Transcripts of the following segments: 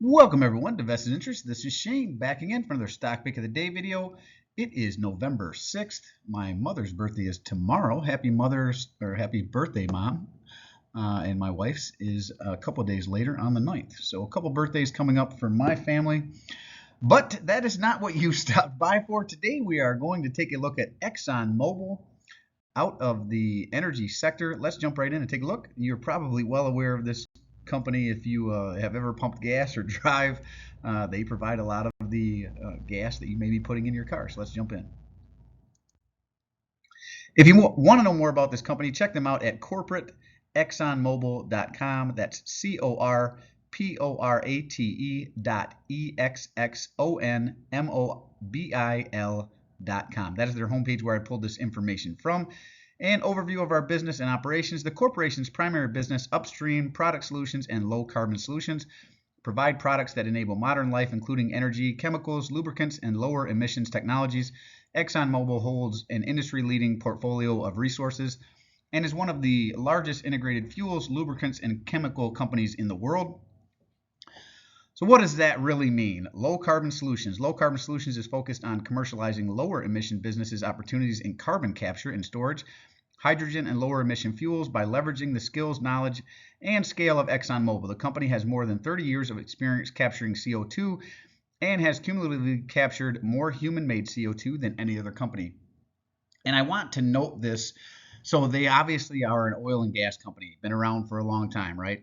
Welcome everyone to Vested Interest. This is Shane back again for another Stock Pick of the Day video. It is November 6th. My mother's birthday is tomorrow. Happy birthday, Mom. And my wife's is a couple days later on the 9th. So a couple birthdays coming up for my family. But that is not what you stopped by for. Today we are going to take a look at Exxon Mobil out of the energy sector. Let's jump right in and take a look. You're probably well aware of this company if you have ever pumped gas or drive. They provide a lot of the gas that you may be putting in your car. So let's jump in. If you want to know more about this company, check them out at corporate.exxonmobil.com. That's corporate.exxonmobil.com. That is their homepage where I pulled this information from. An overview of our business and operations. The corporation's primary business, upstream product solutions and low carbon solutions, provide products that enable modern life, including energy, chemicals, lubricants, and lower emissions technologies. ExxonMobil holds an industry-leading portfolio of resources and is one of the largest integrated fuels, lubricants, and chemical companies in the world. So what does that really mean? Low carbon solutions. Low carbon solutions is focused on commercializing lower emission businesses opportunities in carbon capture and storage, hydrogen and lower emission fuels by leveraging the skills, knowledge, and scale of ExxonMobil. The company has more than 30 years of experience capturing CO2 and has cumulatively captured more human-made CO2 than any other company. And I want to note this. So they obviously are an oil and gas company, been around for a long time, right?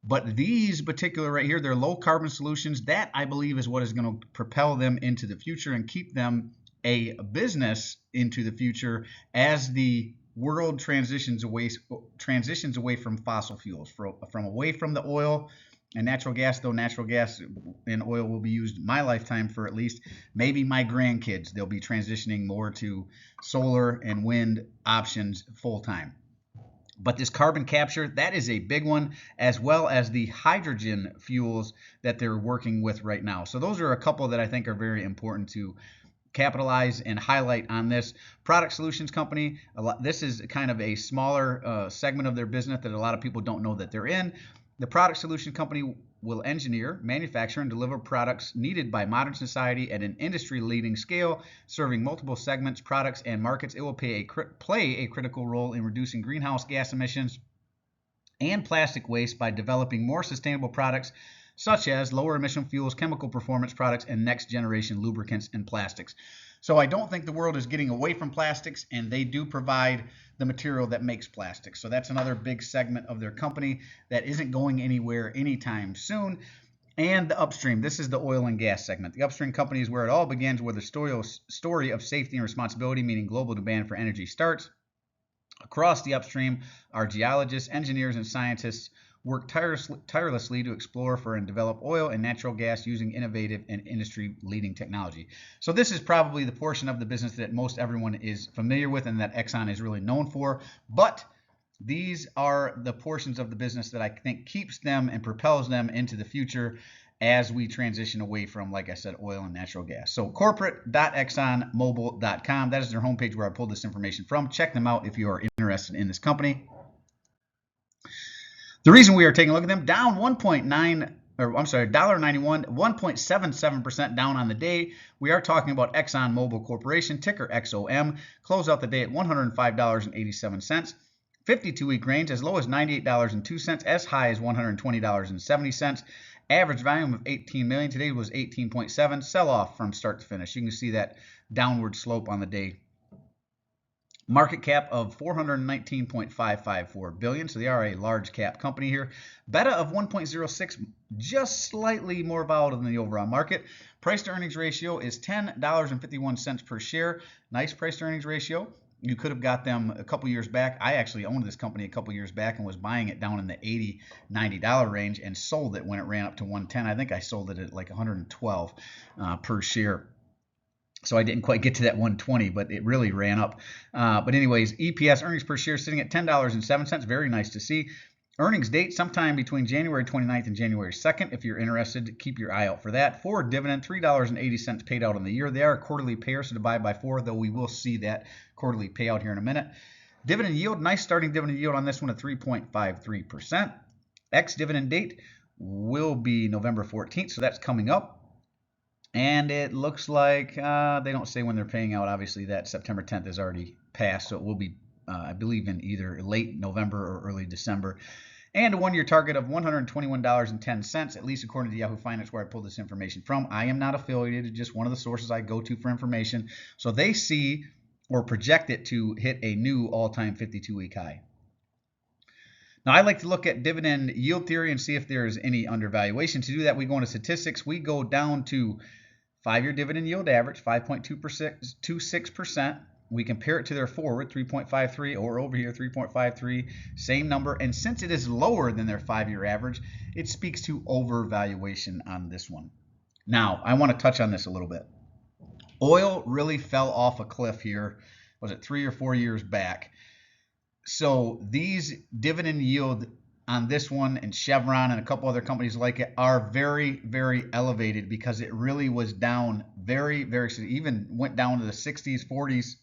But these particular right here, they're low carbon solutions. That I believe is what is going to propel them into the future and keep them a business into the future as the world transitions away from fossil fuels, from away from the oil and natural gas, though natural gas and oil will be used my lifetime for at least maybe my grandkids. They'll be transitioning more to solar and wind options full time. But this carbon capture, that is a big one, as well as the hydrogen fuels that they're working with right now. So those are a couple that I think are very important to capitalize and highlight on this product solutions company. This is kind of a smaller segment of their business that a lot of people don't know that they're in. The product solution company will engineer, manufacture, and deliver products needed by modern society at an industry-leading scale, serving multiple segments, products, and markets. It will play a critical role in reducing greenhouse gas emissions and plastic waste by developing more sustainable products such as lower emission fuels, chemical performance products, and next generation lubricants and plastics. So I don't think the world is getting away from plastics, and they do provide the material that makes plastics. So that's another big segment of their company that isn't going anywhere anytime soon. And the upstream, this is the oil and gas segment. The upstream company is where it all begins, where the story of safety and responsibility, meaning global demand for energy, starts. Across the upstream, our geologists, engineers, and scientists work tirelessly to explore for and develop oil and natural gas using innovative and industry-leading technology. So this is probably the portion of the business that most everyone is familiar with and that Exxon is really known for. But these are the portions of the business that I think keeps them and propels them into the future as we transition away from, like I said, oil and natural gas. So corporate.exxonmobil.com, that is their homepage where I pulled this information from. Check them out if you are interested in this company. The reason we are taking a look at them, down $1.91, 1.77% down on the day. We are talking about Exxon Mobil Corporation, ticker XOM, close out the day at $105.87. 52-week range as low as $98.02, as high as $120.70. Average volume of 18 million. Today was 18.7. Sell off from start to finish. You can see that downward slope on the day. Market cap of $419.554 billion. So they are a large cap company here. Beta of 1.06, just slightly more volatile than the overall market. Price to earnings ratio is $10.51 per share. Nice price to earnings ratio. You could have got them a couple years back. I actually owned this company a couple years back and was buying it down in the $80, $90 range and sold it when it ran up to 110. I think I sold it at like 112 per share. So I didn't quite get to that 120, but it really ran up. But anyways, EPS, earnings per share, sitting at $10.07. Very nice to see. Earnings date sometime between January 29th and January 2nd. If you're interested, keep your eye out for that. Forward dividend, $3.80 paid out on the year. They are a quarterly payer, so divide by 4, though we will see that quarterly payout here in a minute. Dividend yield, nice starting dividend yield on this one at 3.53%. Ex-dividend date will be November 14th, so that's coming up. And it looks like they don't say when they're paying out. Obviously, that September 10th is already passed, so it will be, I believe, in either late November or early December. And a one-year target of $121.10, at least according to Yahoo Finance, where I pulled this information from. I am not affiliated, just one of the sources I go to for information. So they see or project it to hit a new all-time 52-week high. Now, I like to look at dividend yield theory and see if there's any undervaluation. To do that, we go into statistics. We go down to 5-year dividend yield average, 5.26%. We compare it to their forward, 3.53, or over here, 3.53, same number. And since it is lower than their 5-year average, it speaks to overvaluation on this one. Now, I want to touch on this a little bit. Oil really fell off a cliff here, was it 3 or 4 years back? So these dividend yield on this one and Chevron and a couple other companies like it are very, very elevated because it really was down very, very, even went down to the 60s, 40s.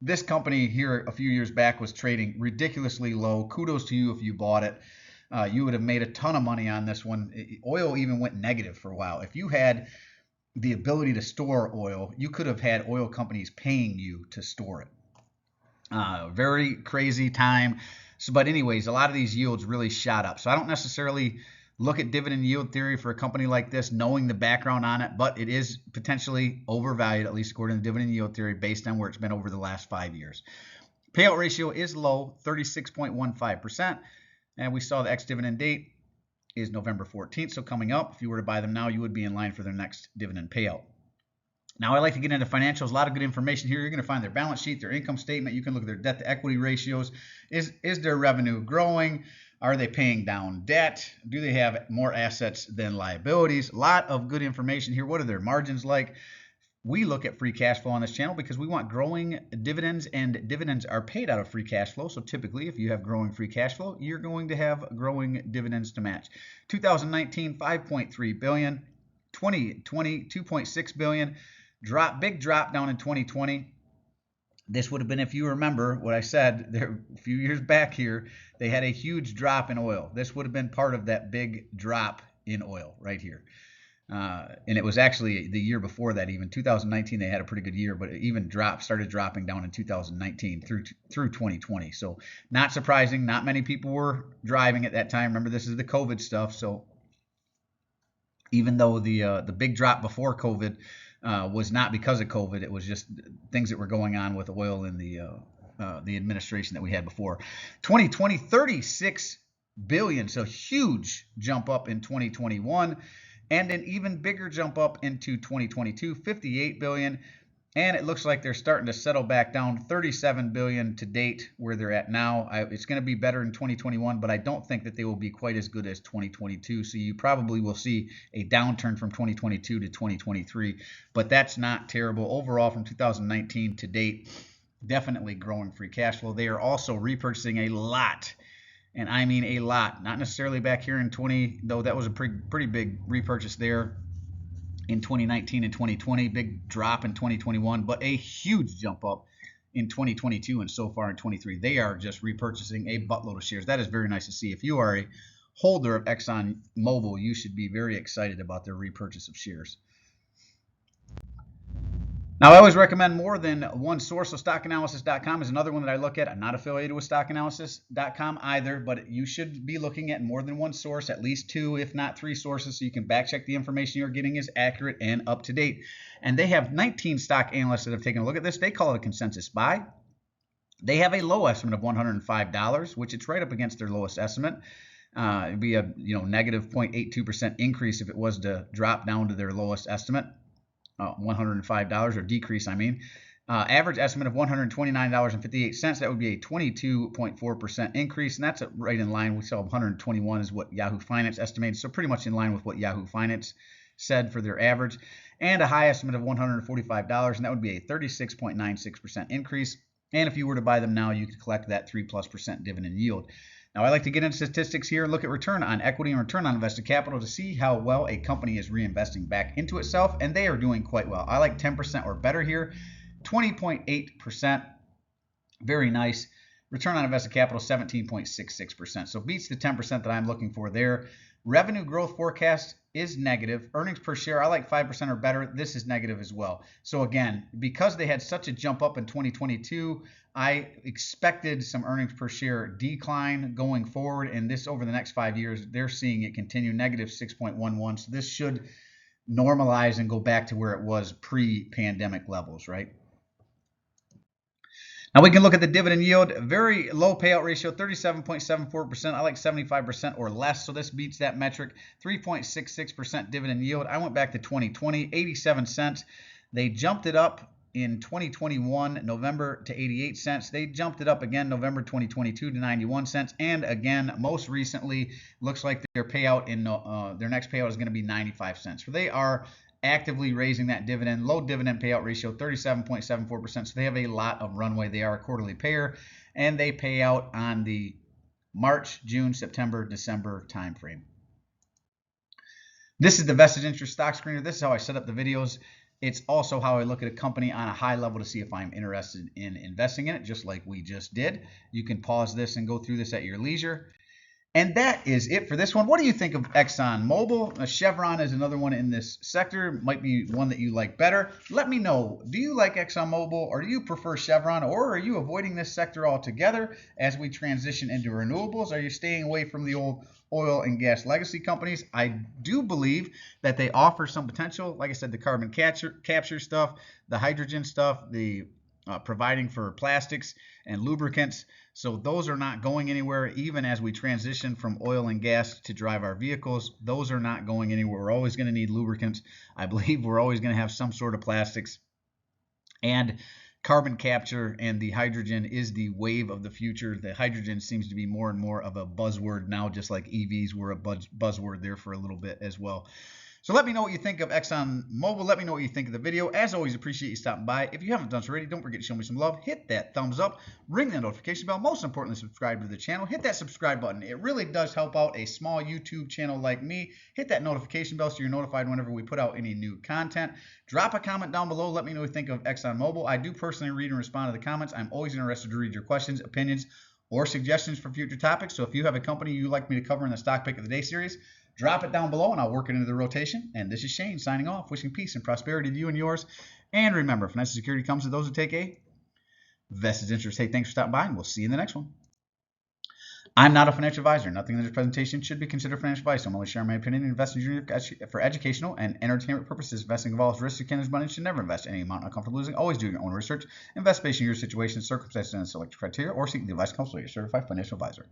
This company here a few years back was trading ridiculously low. Kudos to you if you bought it. You would have made a ton of money on this one. Oil even went negative for a while. If you had the ability to store oil, you could have had oil companies paying you to store it. Very crazy time. So, but anyways, a lot of these yields really shot up. So I don't necessarily look at dividend yield theory for a company like this, knowing the background on it, but it is potentially overvalued, at least according to dividend yield theory, based on where it's been over the last 5 years. Payout ratio is low, 36.15%. And we saw the ex-dividend date is November 14th. So coming up, if you were to buy them now, you would be in line for their next dividend payout. Now, I like to get into financials. A lot of good information here. You're going to find their balance sheet, their income statement. You can look at their debt to equity ratios. Is their revenue growing? Are they paying down debt? Do they have more assets than liabilities? A lot of good information here. What are their margins like? We look at free cash flow on this channel because we want growing dividends, and dividends are paid out of free cash flow. So typically, if you have growing free cash flow, you're going to have growing dividends to match. 2019, $5.3 billion. 2020, $2.6 billion. Big drop down in 2020. This would have been, if you remember what I said there a few years back here, they had a huge drop in oil. This would have been part of that big drop in oil right here. And it was actually the year before that, even 2019, they had a pretty good year, but it even started dropping down in 2019 through 2020. So not surprising. Not many people were driving at that time. Remember, this is the COVID stuff. So even though the big drop before COVID was not because of COVID, it was just things that were going on with oil in the administration that we had before. 2020, $36 billion, so huge jump up in 2021, and an even bigger jump up into 2022, $58 billion. And it looks like they're starting to settle back down, $37 billion to date where they're at now. It's going to be better in 2021, but I don't think that they will be quite as good as 2022. So you probably will see a downturn from 2022 to 2023, but that's not terrible. Overall, from 2019 to date, definitely growing free cash flow. They are also repurchasing a lot, and I mean a lot. Not necessarily back here in 20, though that was a pretty big repurchase there in 2019 and 2020, big drop in 2021, but a huge jump up in 2022 and so far in 23. They are just repurchasing a buttload of shares. That is very nice to see. If you are a holder of Exxon Mobil, you should be very excited about their repurchase of shares. Now, I always recommend more than one source, so stockanalysis.com is another one that I look at. I'm not affiliated with stockanalysis.com either, but you should be looking at more than one source, at least 2, if not 3 sources, so you can back check the information you're getting is accurate and up to date. And they have 19 stock analysts that have taken a look at this. They call it a consensus buy. They have a low estimate of $105, which it's right up against their lowest estimate. It'd be a negative 0.82% increase if it was to drop down to their lowest estimate. $105 or decrease, I mean. Average estimate of $129.58. That would be a 22.4% increase, and that's right in line. We saw 121 is what Yahoo Finance estimated, so pretty much in line with what Yahoo Finance said for their average. And a high estimate of $145, and that would be a 36.96% increase. And if you were to buy them now, you could collect that 3+% dividend yield. Now, I like to get into statistics here and look at return on equity and return on invested capital to see how well a company is reinvesting back into itself, and they are doing quite well. I like 10% or better here, 20.8%, very nice. Return on invested capital, 17.66%, so beats the 10% that I'm looking for there. Revenue growth forecast is negative. Earnings per share, I like 5% or better. This is negative as well. So again, because they had such a jump up in 2022, I expected some earnings per share decline going forward. And this over the next 5 years, they're seeing it continue negative 6.11. So this should normalize and go back to where it was pre-pandemic levels, right? Now we can look at the dividend yield, very low payout ratio, 37.74%. I like 75% or less, so this beats that metric. 3.66% dividend yield. I went back to 2020, 87 cents. They jumped it up in 2021, November to 88 cents. They jumped it up again November 2022 to 91 cents. And again, most recently, looks like their payout in their next payout is going to be 95 cents. So they are actively raising that dividend. Low dividend payout ratio, 37.74%. So they have a lot of runway. They are a quarterly payer, and they pay out on the March, June, September, December timeframe. This is the vested interest stock screener. This is how I set up the videos. It's also how I look at a company on a high level to see if I'm interested in investing in it, just like we just did. You can pause this and go through this at your leisure. And that is it for this one. What do you think of Exxon Mobil? Chevron is another one in this sector. Might be one that you like better. Let me know. Do you like Exxon Mobil, or do you prefer Chevron, or are you avoiding this sector altogether as we transition into renewables? Are you staying away from the old oil and gas legacy companies? I do believe that they offer some potential. Like I said, the carbon capture stuff, the hydrogen stuff, the providing for plastics and lubricants. So those are not going anywhere, even as we transition from oil and gas to drive our vehicles. Those are not going anywhere. We're always going to need lubricants. I believe we're always going to have some sort of plastics. And carbon capture and the hydrogen is the wave of the future. The hydrogen seems to be more and more of a buzzword now, just like EVs were a buzzword there for a little bit as well. So let me know what you think of Exxon Mobil. Let me know what you think of the video. As always, appreciate you stopping by. If you haven't done so already, don't forget to show me some love. Hit that thumbs up. Ring that notification bell. Most importantly, subscribe to the channel. Hit that subscribe button. It really does help out a small YouTube channel like me. Hit that notification bell so you're notified whenever we put out any new content. Drop a comment down below. Let me know what you think of Exxon Mobil. I do personally read and respond to the comments. I'm always interested to read your questions, opinions, or suggestions for future topics. So if you have a company you'd like me to cover in the Stock Pick of the Day series, drop it down below and I'll work it into the rotation. And this is Shane signing off, wishing peace and prosperity to you and yours. And remember, financial security comes to those who take a vested interest. Hey, thanks for stopping by, and we'll see you in the next one. I'm not a financial advisor. Nothing in this presentation should be considered financial advice. I'm only sharing my opinion and investing for educational and entertainment purposes. Investing involves risk. You can't lose money. You should never invest any amount uncomfortable losing. Always do your own research. Invest based on your situation, circumstances, and select criteria, or seek the advice counsel of your certified financial advisor.